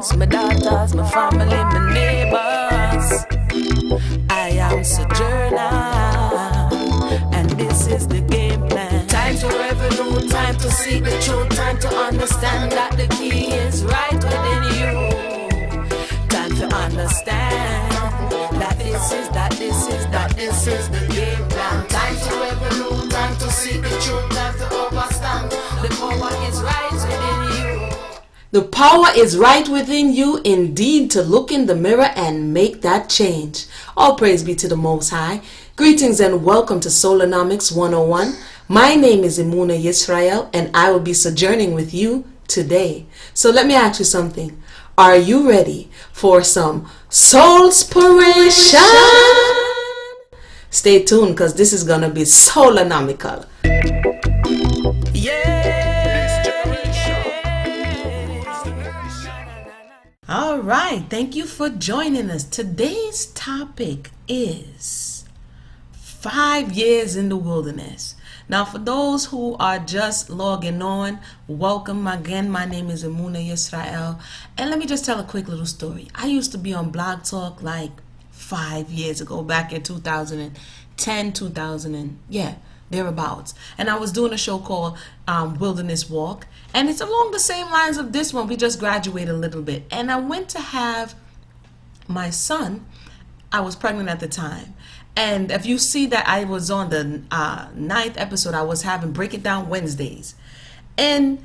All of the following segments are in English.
sons, my daughters, my family, my neighbors. I am Sojourner, and this is the game plan. Time to revolute, time to seek the truth, time to understand that the key is right within you. Time to understand that this is the game plan. Time to revolute, time to seek the truth, time to understand the power is right within you. The power is right within you indeed to look in the mirror and make that change. All praise be to the Most High. Greetings and welcome to Solonomics 101. My name is Emunah Yisrael and I will be sojourning with you today. So let me ask you something. Are you ready for some soulspiration? Stay tuned because this is going to be solonomical. All right, thank you for joining us. Today's topic is 5 years in the wilderness. Now, for those who are just logging on, welcome again. My name is Emunah Yisrael. And let me just tell a quick little story. I used to be on Blog Talk like 5 years ago, back in 2010, thereabouts. And I was doing a show called Wilderness Walk. And it's along the same lines of this one. We just graduated a little bit. And I went to have my son. I was pregnant at the time. And if you see that I was on the 9th episode, I was having Break It Down Wednesdays. And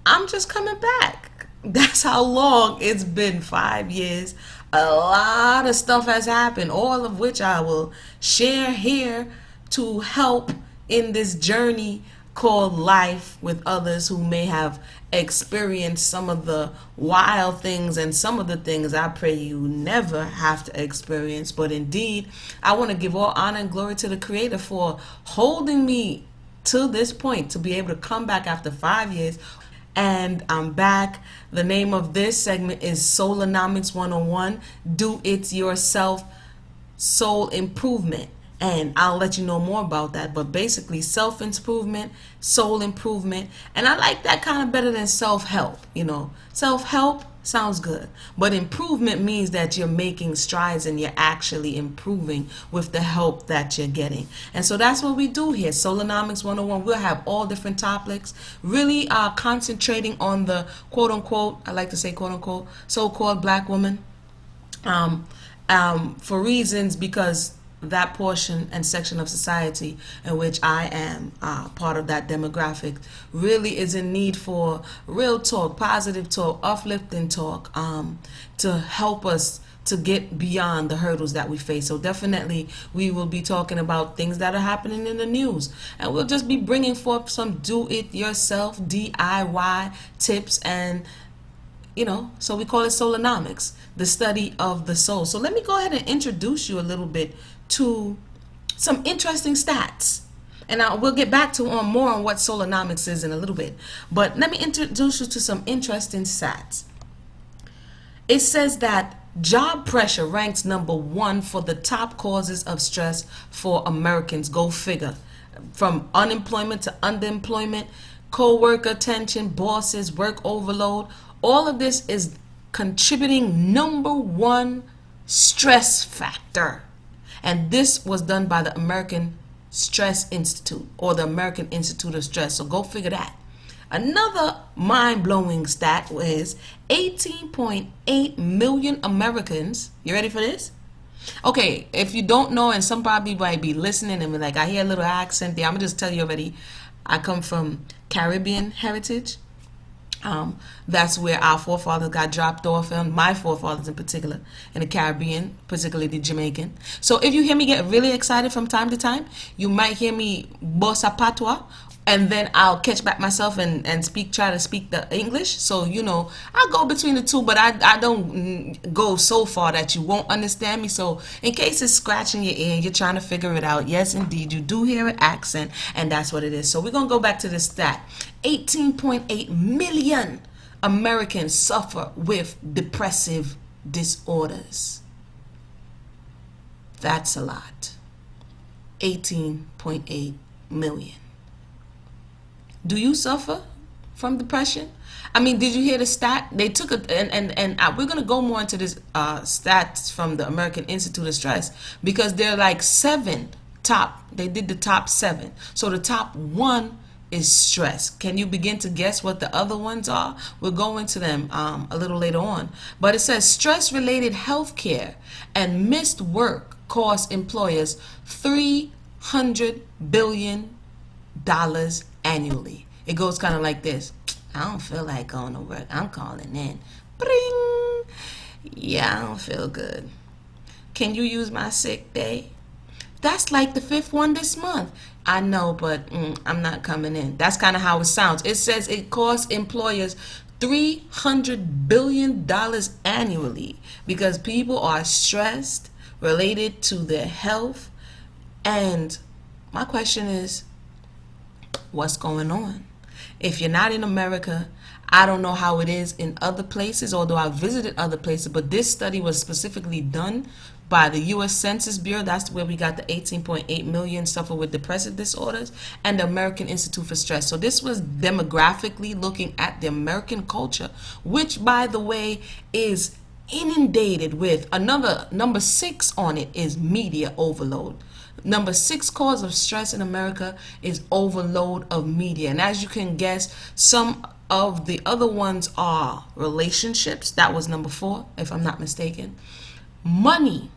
I'm just coming back. That's how long it's been, 5 years. A lot of stuff has happened, all of which I will share here to help in this journey called life with others who may have experienced some of the wild things and some of the things I pray you never have to experience. But indeed, I want to give all honor and glory to the Creator for holding me to this point to be able to come back after 5 years. And I'm back. The name of this segment is Solonomics 101, Do It Yourself Soul Improvement. And I'll let you know more about that. But basically, self-improvement, soul improvement. And I like that kind of better than self-help. You know, self-help sounds good. But improvement means that you're making strides and you're actually improving with the help that you're getting. And so that's what we do here. Solonomics 101. We'll have all different topics. Really concentrating on the quote-unquote, I like to say quote-unquote, so-called black woman. For reasons because that portion and section of society in which I am part of that demographic really is in need for real talk, positive talk, uplifting talk to help us to get beyond the hurdles that we face. So definitely we will be talking about things that are happening in the news, and we'll just be bringing forth some do-it-yourself DIY tips, and so we call it Solonomics, the study of the soul. So let me go ahead and introduce you a little bit to some interesting stats. And we'll get back to more on what Solonomics is in a little bit. But let me introduce you to some interesting stats. It says that job pressure ranks #1 for the top causes of stress for Americans. Go figure. From unemployment to underemployment, co-worker tension, bosses, work overload. All of this is contributing #1 stress factor. And this was done by the American Stress Institute, or the American Institute of Stress. So go figure that. Another mind-blowing stat is 18.8 million Americans. You ready for this? Okay, if you don't know, and some probably might be listening and be like, I hear a little accent there. I'm going to just tell you already, I come from Caribbean heritage. That's where our forefathers got dropped off, and my forefathers in particular, in the Caribbean, particularly the Jamaican. So if you hear me get really excited from time to time, you might hear me bossa patois, and then I'll catch back myself and try to speak the English. So, I'll go between the two, but I don't go so far that you won't understand me. So in case it's scratching your ear and you're trying to figure it out, yes, indeed, you do hear an accent, and that's what it is. So we're going to go back to this stat. 18.8 million Americans suffer with depressive disorders. That's a lot. 18.8 million. Do you suffer from depression. I mean, did you hear the stat? They took a, and we're going to go more into this stats from the American Institute of Stress, because they're like they did the top 7. So the top 1 is stress. Can you begin to guess what the other ones are? We'll go into them a little later on. But it says stress-related health care and missed work cost employers $300 billion annually. It goes kind of like this. I don't feel like going to work. I'm calling in. Bring. Yeah, I don't feel good. Can you use my sick day? That's like the 5th one this month. I know, but I'm not coming in. That's kind of how it sounds. It says it costs employers $300 billion annually because people are stressed related to their health. And my question is, what's going on? If you're not in America, I don't know how it is in other places, although I've visited other places, but this study was specifically done by the U.S. Census Bureau. That's where we got the 18.8 million suffer with depressive disorders, and the American Institute for Stress. So this was demographically looking at the American culture, which, by the way, is inundated with another number 6 on it is media overload. Number 6 cause of stress in America is overload of media. And as you can guess, some of the other ones are relationships. That was number 4, if I'm not mistaken. Money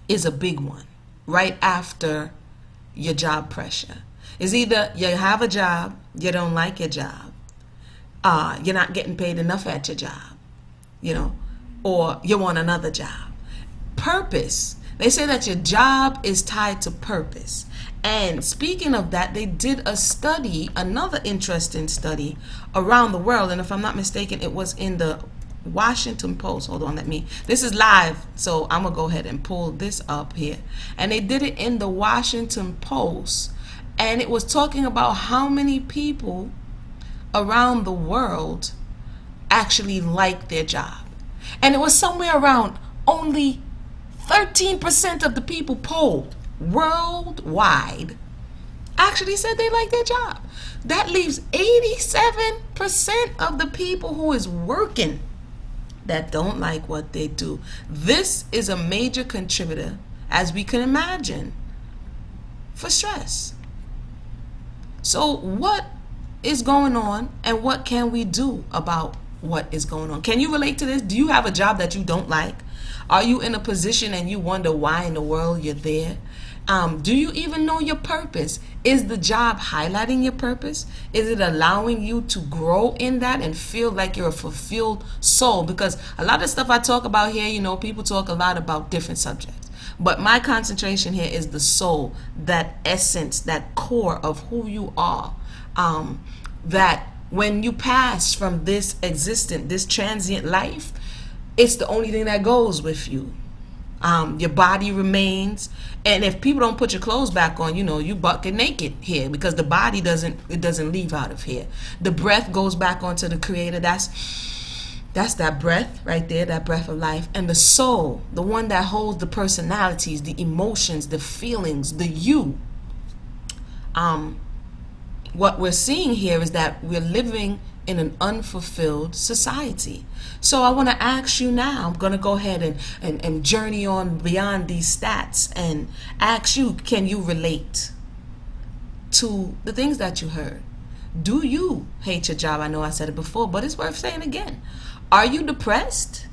is a big one right after your job pressure. It's either you have a job, you don't like your job, you're not getting paid enough at your job, or you want another job. Purpose. They say that your job is tied to purpose. And speaking of that, they did a study, another interesting study around the world. And if I'm not mistaken, it was in the Washington Post. Hold on, this is live, so I'm gonna go ahead and pull this up here. And they did it in the Washington Post, and it was talking about how many people around the world actually like their job. And it was somewhere around only 13% of the people polled worldwide actually said they like their job. That leaves 87% of the people who is working that don't like what they do. This is a major contributor, as we can imagine, for stress. So what is going on, and what can we do about what is going on? Can you relate to this? Do you have a job that you don't like? Are you in a position and you wonder why in the world you're there? Do you even know your purpose? Is the job highlighting your purpose? Is it allowing you to grow in that and feel like you're a fulfilled soul? Because a lot of stuff I talk about here, people talk a lot about different subjects. But my concentration here is the soul, that essence, that core of who you are. That when you pass from this transient life, it's the only thing that goes with you. Your body remains, and if people don't put your clothes back on, you bucket naked here, because the body doesn't leave out of here. The breath goes back onto the Creator. That's that breath right there, that breath of life. And the soul, the one that holds the personalities, the emotions, the feelings, the you. What we're seeing here is that we're living in an unfulfilled society. So I want to ask you now, I'm going to go ahead and journey on beyond these stats and ask you, can you relate to the things that you heard? Do you hate your job? I know I said it before, but it's worth saying again. Are you depressed?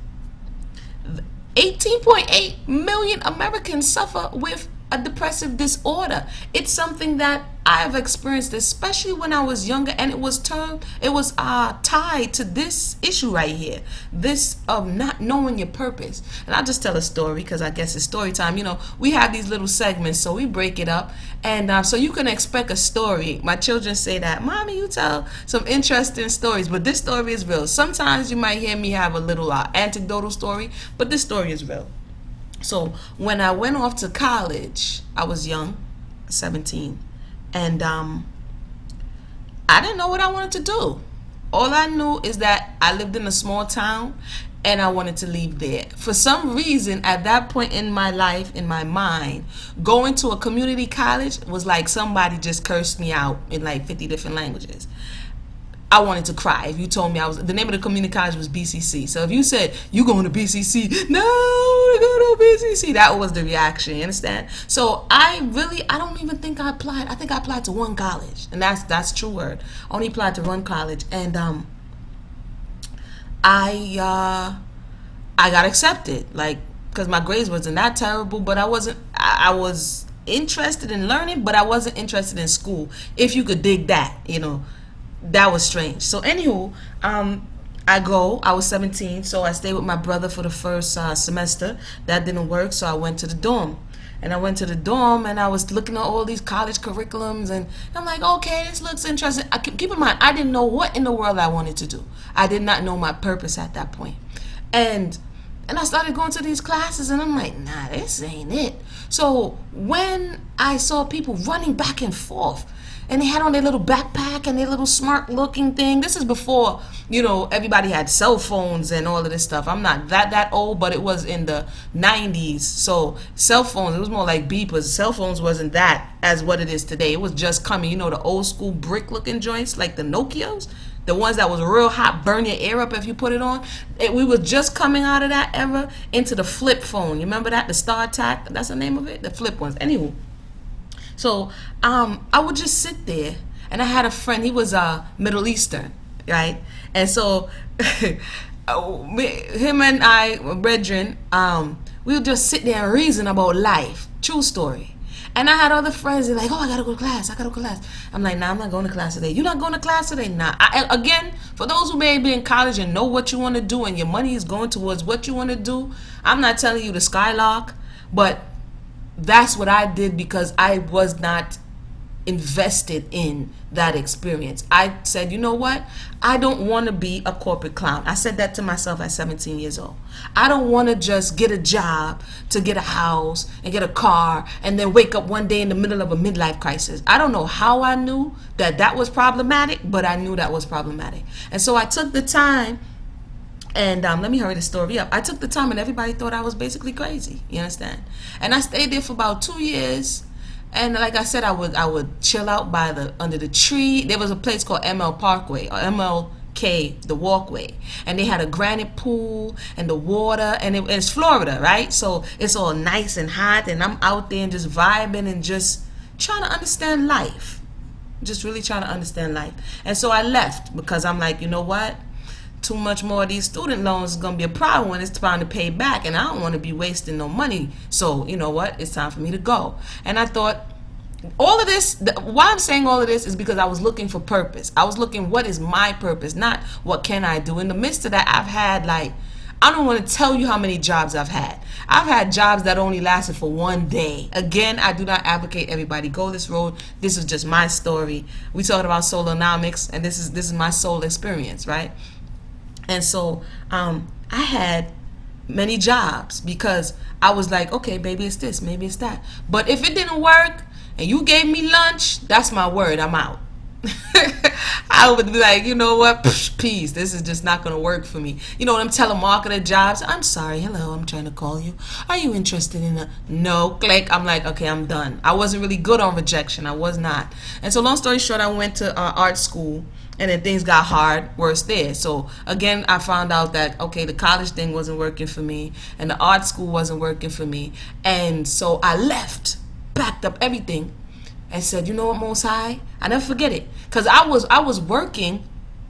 18.8 million Americans suffer with a depressive disorder. It's something that I've experienced, especially when I was younger, and it was tied to this issue right here, this of not knowing your purpose. And I'll just tell a story, because I guess it's story time. We have these little segments, so we break it up, and so you can expect a story. My children say that, Mommy, you tell some interesting stories, but this story is real. Sometimes you might hear me have a little anecdotal story, but this story is real. So when I went off to college, I was young, 17, and I didn't know what I wanted to do. All I knew is that I lived in a small town and I wanted to leave there. For some reason, at that point in my life, in my mind, going to a community college was like somebody just cursed me out in like 50 different languages. I wanted to cry if you told me the name of the community college was BCC. So if you said, you going to BCC, no, we're going to BCC, that was the reaction, you understand? So I don't even think I applied. I think I applied to one college, and that's true word. I only applied to one college, and I got accepted, like, because my grades wasn't that terrible, but I was interested in learning, but I wasn't interested in school, if you could dig that, that was strange. So anywho, I was 17, so I stayed with my brother for the first semester. That didn't work, so I went to the dorm. And I went to the dorm, and I was looking at all these college curriculums, and I'm like, okay, this looks interesting. Keep in mind, I didn't know what in the world I wanted to do. I did not know my purpose at that point. And I started going to these classes, and I'm like, nah, this ain't it. So when I saw people running back and forth, and they had on their little backpack and their little smart looking thing. This is before, everybody had cell phones and all of this stuff. I'm not that old, but it was in the 90s. So cell phones, it was more like beepers. Cell phones wasn't that as what it is today. It was just coming, the old school brick looking joints, like the Nokias. The ones that was real hot, burn your ear up if you put it on. We were just coming out of that era into the flip phone. You remember that? The StarTAC, that's the name of it? The flip ones. Anywho. So I would just sit there, and I had a friend. He was Middle Eastern, right? And so him and I, brethren, we would just sit there and reason about life. True story. And I had other friends that like, oh, I gotta go to class. I'm like, nah, I'm not going to class today. You're not going to class today? Nah. Again, for those who may be in college and know what you want to do, and your money is going towards what you want to do, I'm not telling you to skylark, but that's what I did because I was not invested in that experience. I said, you know what? I don't want to be a corporate clown. I said that to myself at 17 years old. I don't want to just get a job to get a house and get a car and then wake up one day in the middle of a midlife crisis. I don't know how I knew that was problematic, but I knew that was problematic. And so I took the time. And let me hurry the story up. I took the time, and everybody thought I was basically crazy. You understand? And I stayed there for about 2 years. And like I said, I would chill out under the tree. There was a place called ML Parkway or MLK, the walkway, and they had a granite pool and the water. And it's Florida, right? So it's all nice and hot, and I'm out there and just vibing and just trying to understand life. Just really trying to understand life. And so I left because I'm like, you know what? Too much more of these student loans is going to be a problem when it's time to pay back, and I don't want to be wasting no money. So you know what, it's time for me to go. And I thought all of this, why I'm saying all of this is because I was looking for purpose. I was looking, what is my purpose, not what can I do. In the midst of that, I've had I don't want to tell you how many jobs I've had. I've had jobs that only lasted for one day. Again, I do not advocate everybody go this road. This is just my story. We talking about solonomics, and this is my soul experience, right? And so I had many jobs because I was like, okay, maybe it's this, maybe it's that. But if it didn't work and you gave me lunch, that's my word, I'm out. I would be like, you know what, peace, this is just not going to work for me. Them telemarketer jobs, I'm sorry, hello, I'm trying to call you. Are you interested in a no? Click. I'm like, okay, I'm done. I wasn't really good on rejection. I was not. And so long story short, I went to art school. And then things got hard, worse there. So again, I found out that, okay, the college thing wasn't working for me, and the art school wasn't working for me. And so I left, packed up everything, and said, you know what, Most High? I never forget it. Because I was working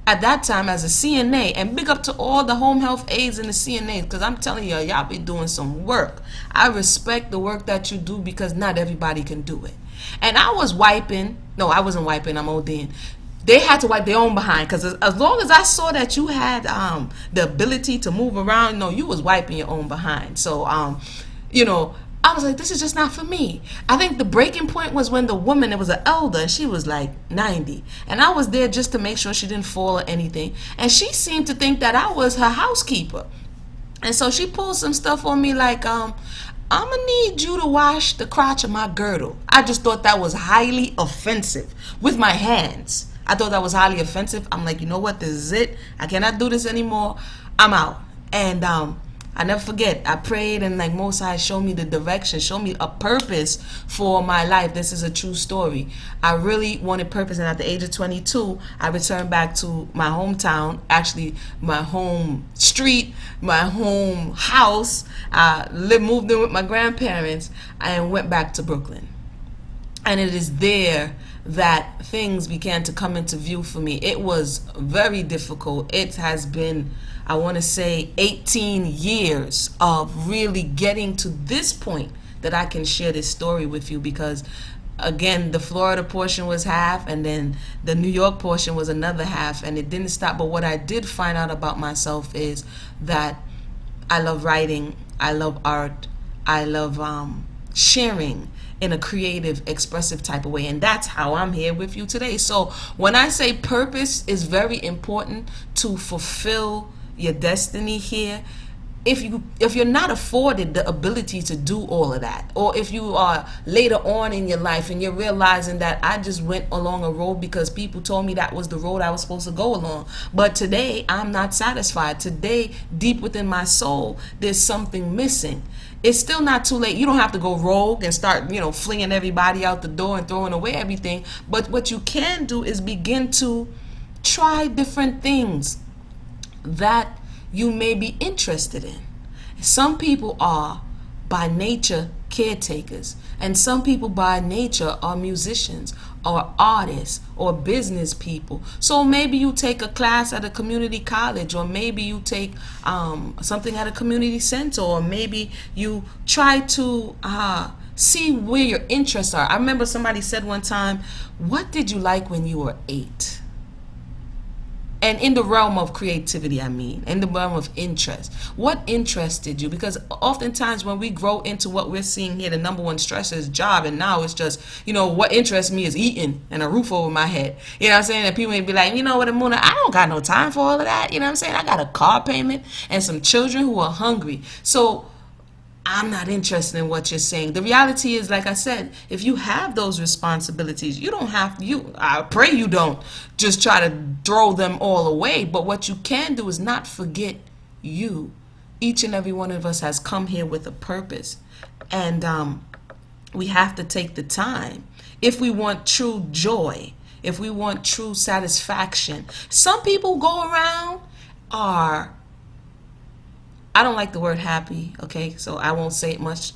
at that time as a CNA, and big up to all the home health aides and the CNAs, because I'm telling you, y'all be doing some work. I respect the work that you do because not everybody can do it. And I was wiping, no, I wasn't wiping, I'm ODing. They had to wipe their own behind, because as long as I saw that you had the ability to move around, you was wiping your own behind. So, I was like, this is just not for me. I think the breaking point was when the woman, it was an elder, and she was like 90. And I was there just to make sure she didn't fall or anything. And she seemed to think that I was her housekeeper. And so she pulled some stuff on me like, I'm going to need you to wash the crotch of my girdle. I just thought that was highly offensive with my hands. I thought that was highly offensive. I'm like, you know what? This is it. I cannot do this anymore. I'm out. And I never forget. I prayed and like Most High showed me the direction, showed me a purpose for my life. This is a true story. I really wanted purpose, and at the age of 22, I returned back to my hometown, actually my home street, my home house. Moved in with my grandparents and went back to Brooklyn. And it is there that things began to come into view for me. It was very difficult. It has been, I want to say, 18 years of really getting to this point that I can share this story with you, because again, the Florida portion was half, and then the New York portion was another half, and it didn't stop. But what I did find out about myself is that I love writing, I love art, I love sharing in a creative, expressive type of way, and that's how I'm here with you today. So when I say purpose is very important to fulfill your destiny here, if you're not afforded the ability to do all of that, or if you are later on in your life and you're realizing that I just went along a road because people told me that was the road I was supposed to go along, but today I'm not satisfied. Today, deep within my soul, there's something missing. It's still not too late. You don't have to go rogue and start, flinging everybody out the door and throwing away everything. But what you can do is begin to try different things that you may be interested in. Some people are by nature caretakers, and some people by nature are musicians or artists or business people. So maybe you take a class at a community college, or maybe you take something at a community center, or maybe you try to see where your interests are. I remember somebody said one time, what did you like when you were 8? And in the realm of creativity, in the realm of interest, what interested you? Because oftentimes when we grow into what we're seeing here, the number one stressor is job, and now it's just, what interests me is eating and a roof over my head. You know what I'm saying? And people may be like, you know what, Emunah, I don't got no time for all of that. You know what I'm saying? I got a car payment and some children who are hungry. So I'm not interested in what you're saying. The reality is, like I said, if you have those responsibilities, you don't have I pray you don't just try to throw them all away. But what you can do is not forget you. Each and every one of us has come here with a purpose, and we have to take the time if we want true joy, if we want true satisfaction. Some people go around are, I don't like the word happy, okay, so I won't say it much.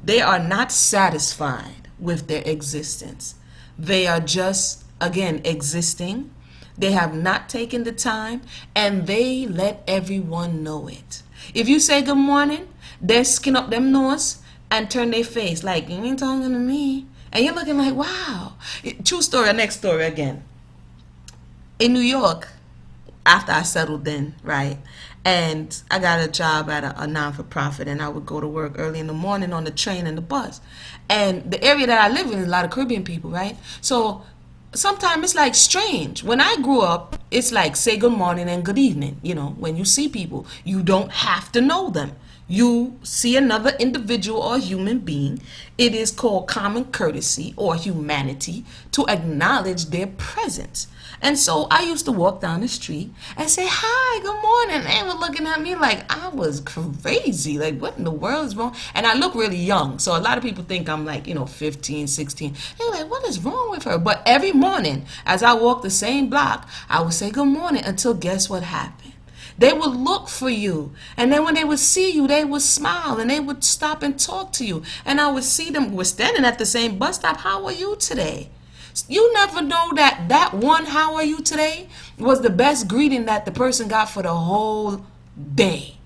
They are not satisfied with their existence. They are just, again, existing. They have not taken the time, and they let everyone know it. If you say good morning, they skin up them nose and turn their face like, you ain't talking to me. And you're looking like, wow. True story, next story again. In New York, after I settled in, right, and I got a job at a non-for-profit, and I would go to work early in the morning on the train and the bus. And the area that I live in is a lot of Caribbean people, right? So sometimes it's like strange. When I grew up, it's like say good morning and good evening. When you see people, you don't have to know them. You see another individual or human being, it is called common courtesy or humanity to acknowledge their presence. And so I used to walk down the street and say, hi, good morning. They were looking at me like I was crazy. Like, what in the world is wrong? And I look really young. So a lot of people think I'm like, 15, 16. They're like, what is wrong with her? But every morning, as I walk the same block, I would say good morning until guess what happened? They would look for you. And then when they would see you, they would smile and they would stop and talk to you. And I would see them, we're standing at the same bus stop. How are you today? You never know that one how are you today was the best greeting that the person got for the whole day.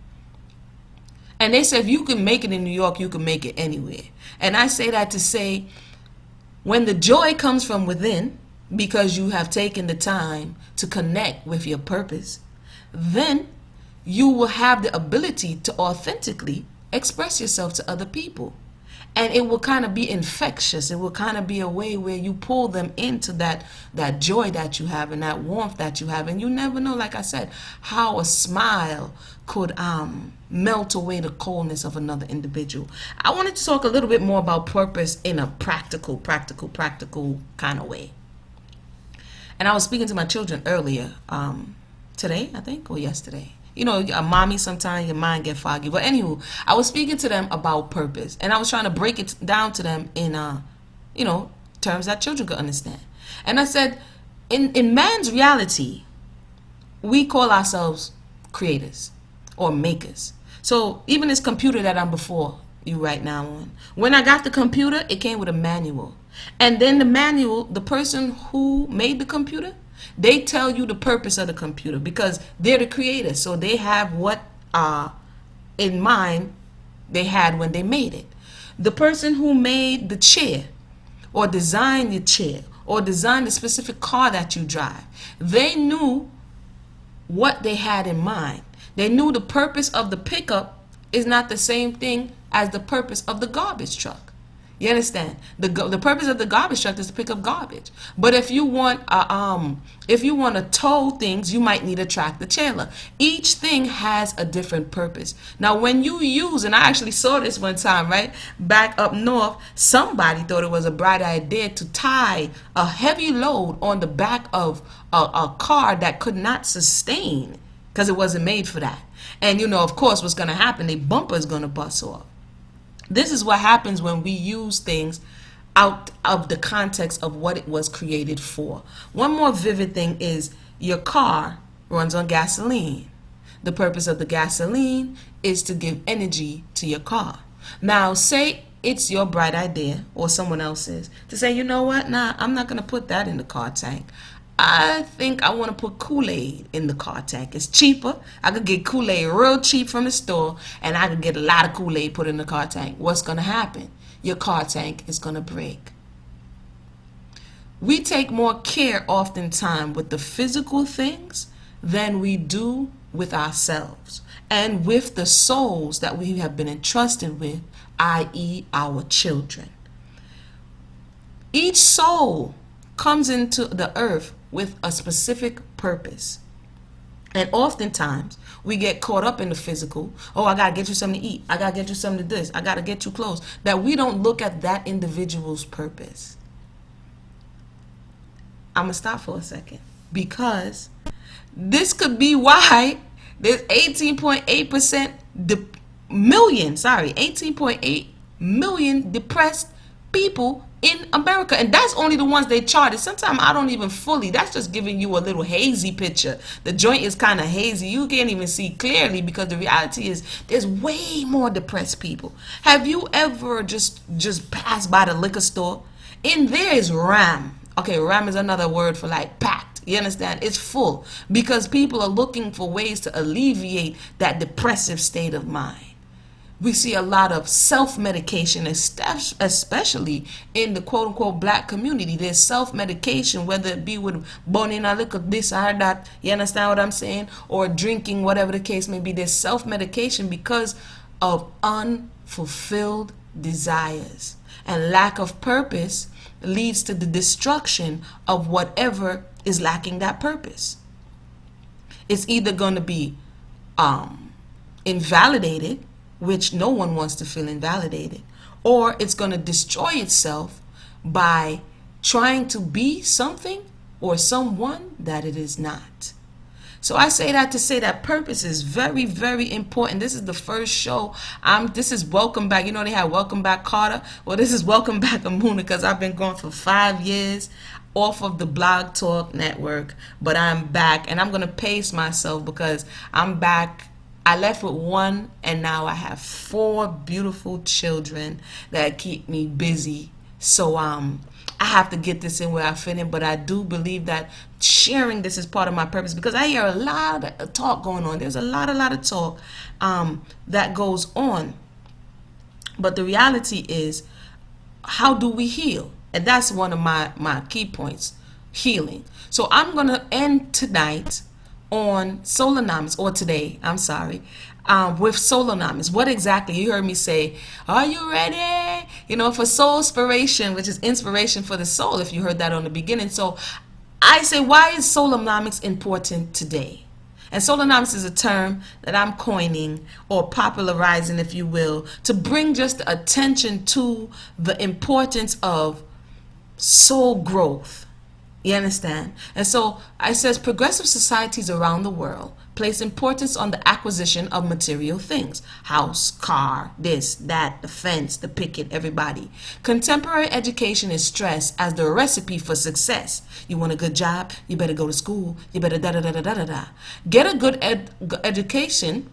And they said if you can make it in New York, you can make it anywhere. And I say that to say, when the joy comes from within, because you have taken the time to connect with your purpose, then you will have the ability to authentically express yourself to other people. And it will kind of be infectious. It will kind of be a way where you pull them into that joy that you have and that warmth that you have. And you never know, like I said, how a smile could melt away the coldness of another individual. I wanted to talk a little bit more about purpose in a practical kind of way. And I was speaking to my children earlier, today, I think, or yesterday. a mommy, sometimes your mind get foggy. But anywho, I was speaking to them about purpose, and I was trying to break it down to them in terms that children could understand. And I said, in man's reality, we call ourselves creators or makers. So even this computer that I'm before you right now on, when I got the computer, it came with a manual. And then the manual, the person who made the computer, they tell you the purpose of the computer because they're the creators. So they have what in mind they had when they made it. The person who made the chair or designed the chair or designed the specific car that you drive, they knew what they had in mind. They knew the purpose of the pickup is not the same thing as the purpose of the garbage truck. You understand? The purpose of the garbage truck is to pick up garbage. But if you want to tow things, you might need a tractor trailer. Each thing has a different purpose. Now, when you use, and I actually saw this one time, right back up north, somebody thought it was a bright idea to tie a heavy load on the back of a car that could not sustain because it wasn't made for that. And of course, what's going to happen? The bumper is going to bust off. This is what happens when we use things out of the context of what it was created for. One more vivid thing is your car runs on gasoline. The purpose of the gasoline is to give energy to your car. Now, say it's your bright idea or someone else's to say, you know what, nah, I'm not going to put that in the car tank. I think I want to put Kool-Aid in the car tank. It's cheaper. I could get Kool-Aid real cheap from the store, and I could get a lot of Kool-Aid put in the car tank. What's going to happen? Your car tank is going to break. We take more care oftentimes with the physical things than we do with ourselves and with the souls that we have been entrusted with, i.e. our children. Each soul comes into the earth with a specific purpose. And oftentimes, we get caught up in the physical. Oh, I got to get you something to eat. I got to get you something to this. I got to get you clothes. That we don't look at that individual's purpose. I'm going to stop for a second. Because this could be why there's 18.8 million depressed people in America, and that's only the ones they charted. Sometimes I don't even fully, that's just giving you a little hazy picture. The joint is kind of hazy. You can't even see clearly because the reality is there's way more depressed people. Have you ever just passed by the liquor store? In there is RAM. Okay, RAM is another word for like packed. You understand? It's full because people are looking for ways to alleviate that depressive state of mind. We see a lot of self-medication, especially in the quote-unquote black community. There's self-medication, whether it be with burning a liquor, this or that, you understand what I'm saying? Or drinking, whatever the case may be. There's self-medication because of unfulfilled desires. And lack of purpose leads to the destruction of whatever is lacking that purpose. It's either going to be invalidated, which no one wants to feel invalidated, or it's going to destroy itself by trying to be something or someone that it is not. So I say that to say that purpose is very, very important. This is the first show. This is Welcome Back. You know they had Welcome Back Carter? Well, this is Welcome Back Emunah because I've been gone for 5 years off of the Blog Talk Network, but I'm back, and I'm going to pace myself because I'm back. I left with one, and now I have 4 beautiful children that keep me busy. So I have to get this in where I fit in, but I do believe that sharing this is part of my purpose because I hear a lot of talk going on. There's a lot of talk that goes on. But the reality is, how do we heal? And that's one of my key points, healing. So I'm going to end tonight on Solonomics, or today, I'm sorry, with Solonomics. What exactly? You heard me say, are you ready? For soul inspiration, which is inspiration for the soul, if you heard that on the beginning. So I say, why is Solonomics important today? And Solonomics is a term that I'm coining or popularizing, if you will, to bring just attention to the importance of soul growth. You understand? And so it says progressive societies around the world place importance on the acquisition of material things. House, car, this, that, the fence, the picket, everybody. Contemporary education is stressed as the recipe for success. You want a good job? You better go to school. You better da-da-da-da-da-da-da. Get a good education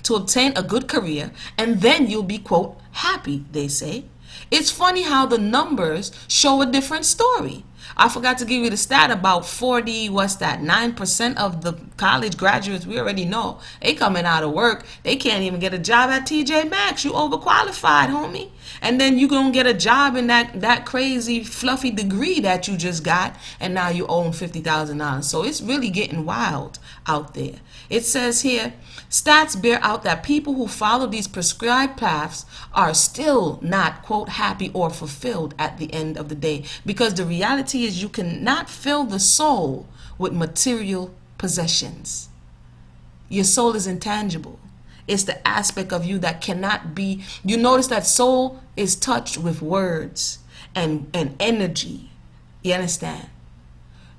to obtain a good career, and then you'll be, quote, happy, they say. It's funny how the numbers show a different story. I forgot to give you the stat about 9% of the college graduates we already know. They coming out of work. They can't even get a job at TJ Maxx. You overqualified, homie. And then you going to get a job in that crazy fluffy degree that you just got, and now you own $50,000. So it's really getting wild out there. It says here, stats bear out that people who follow these prescribed paths are still not, quote, happy or fulfilled at the end of the day. Because the reality is you cannot fill the soul with material possessions. Your soul is intangible. It's the aspect of you that cannot be. You notice that soul is touched with words and energy. You understand?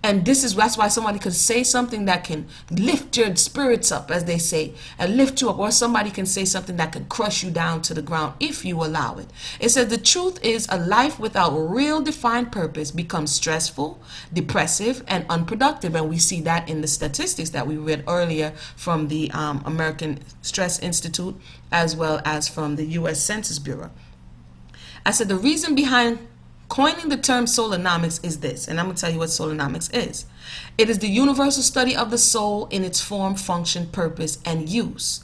And that's why somebody could say something that can lift your spirits up, as they say, and lift you up. Or somebody can say something that can crush you down to the ground if you allow it. It says the truth is a life without real defined purpose becomes stressful, depressive, and unproductive. And we see that in the statistics that we read earlier from the American Stress Institute, as well as from the U.S. Census Bureau. I said the reason behind coining the term soulonomics is this, and I'm going to tell you what soulonomics is. It is the universal study of the soul in its form, function, purpose, and use.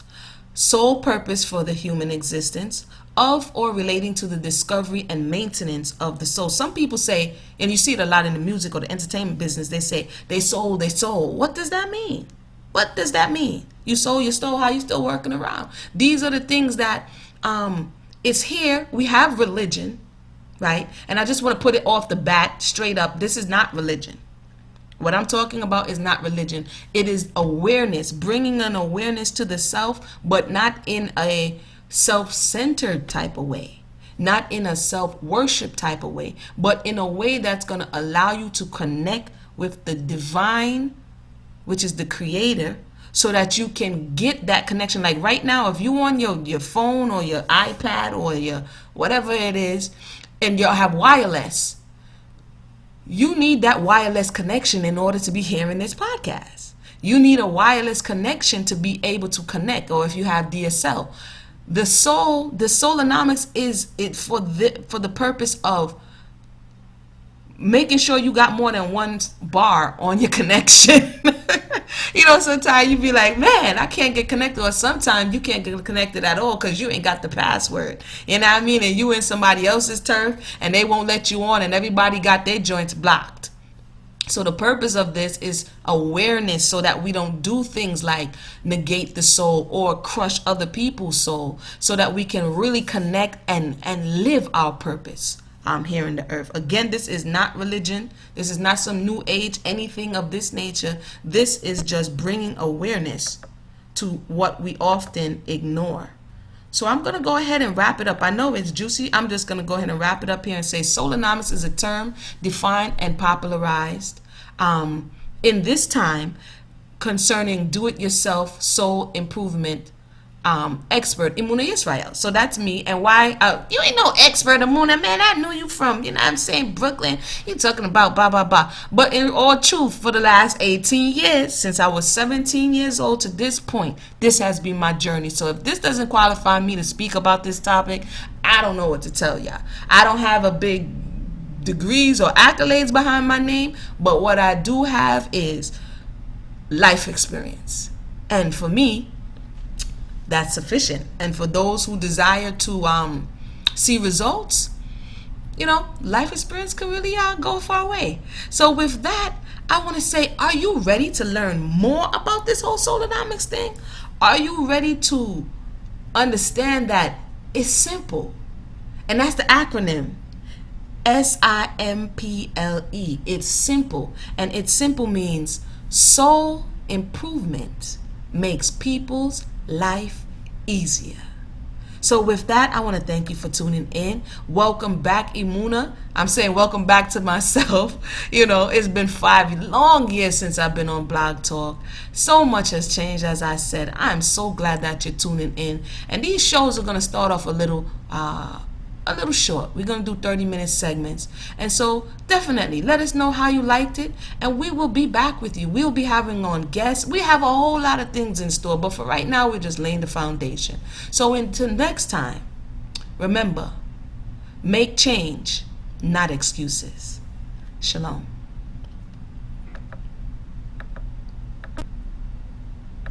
Sole purpose for the human existence, of or relating to the discovery and maintenance of the soul. Some people say, and you see it a lot in the music or the entertainment business, they say, they sold. What does that mean? What does that mean? You sold your soul, how you still working around? These are the things that, it's here. We have religion. Right? And I just want to put it off the bat straight up. This is not religion. What I'm talking about is not religion. It is awareness, bringing an awareness to the self, but not in a self-centered type of way, not in a self-worship type of way, but in a way that's going to allow you to connect with the divine, which is the creator, so that you can get that connection. Like right now, if you on your phone or your iPad or your whatever it is, and you'll have wireless, you need that wireless connection in order to be hearing this podcast. You need a wireless connection to be able to connect, or if you have DSL. The soulonomics is it for the purpose of making sure you got more than one bar on your connection. You know, sometimes you be like, man, I can't get connected. Or sometimes you can't get connected at all because you ain't got the password. You know what I mean? And you in somebody else's turf and they won't let you on and everybody got their joints blocked. So the purpose of this is awareness so that we don't do things like negate the soul or crush other people's soul, so that we can really connect and live our purpose here in the earth. Again, this is not religion. This is not some new age, anything of this nature. This is just bringing awareness to what we often ignore. So I'm going to go ahead and wrap it up. I know it's juicy. I'm just going to go ahead and wrap it up here and say soulonomics is a term defined and popularized in this time concerning do-it-yourself soul improvement expert, Emunah Israel. So that's me. And why? You ain't no expert, Emunah, man. I knew you from, you know what I'm saying, Brooklyn. You talking about blah, blah, blah. But in all truth, for the last 18 years, since I was 17 years old to this point, this has been my journey. So if this doesn't qualify me to speak about this topic, I don't know what to tell y'all. I don't have a big degrees or accolades behind my name, but what I do have is life experience. And for me, that's sufficient. And for those who desire to see results, you know, life experience can really go a far way. So with that, I want to say, are you ready to learn more about this whole soulonomics thing? Are you ready to understand that it's simple? And that's the acronym SIMPLE. It's simple. And it's simple means soul improvement makes people's life easier. So with that, I want to thank you for tuning in. Welcome back, Emunah. I'm saying welcome back to myself. It's been 5 long years since I've been on Blog Talk. So much has changed, as I said. I'm so glad that you're tuning in. And these shows are going to start off a little short. We're going to do 30-minute segments. And so definitely let us know how you liked it, and we will be back with you. We'll be having on guests. We have a whole lot of things in store, but for right now, we're just laying the foundation. So until next time, remember, make change, not excuses. Shalom.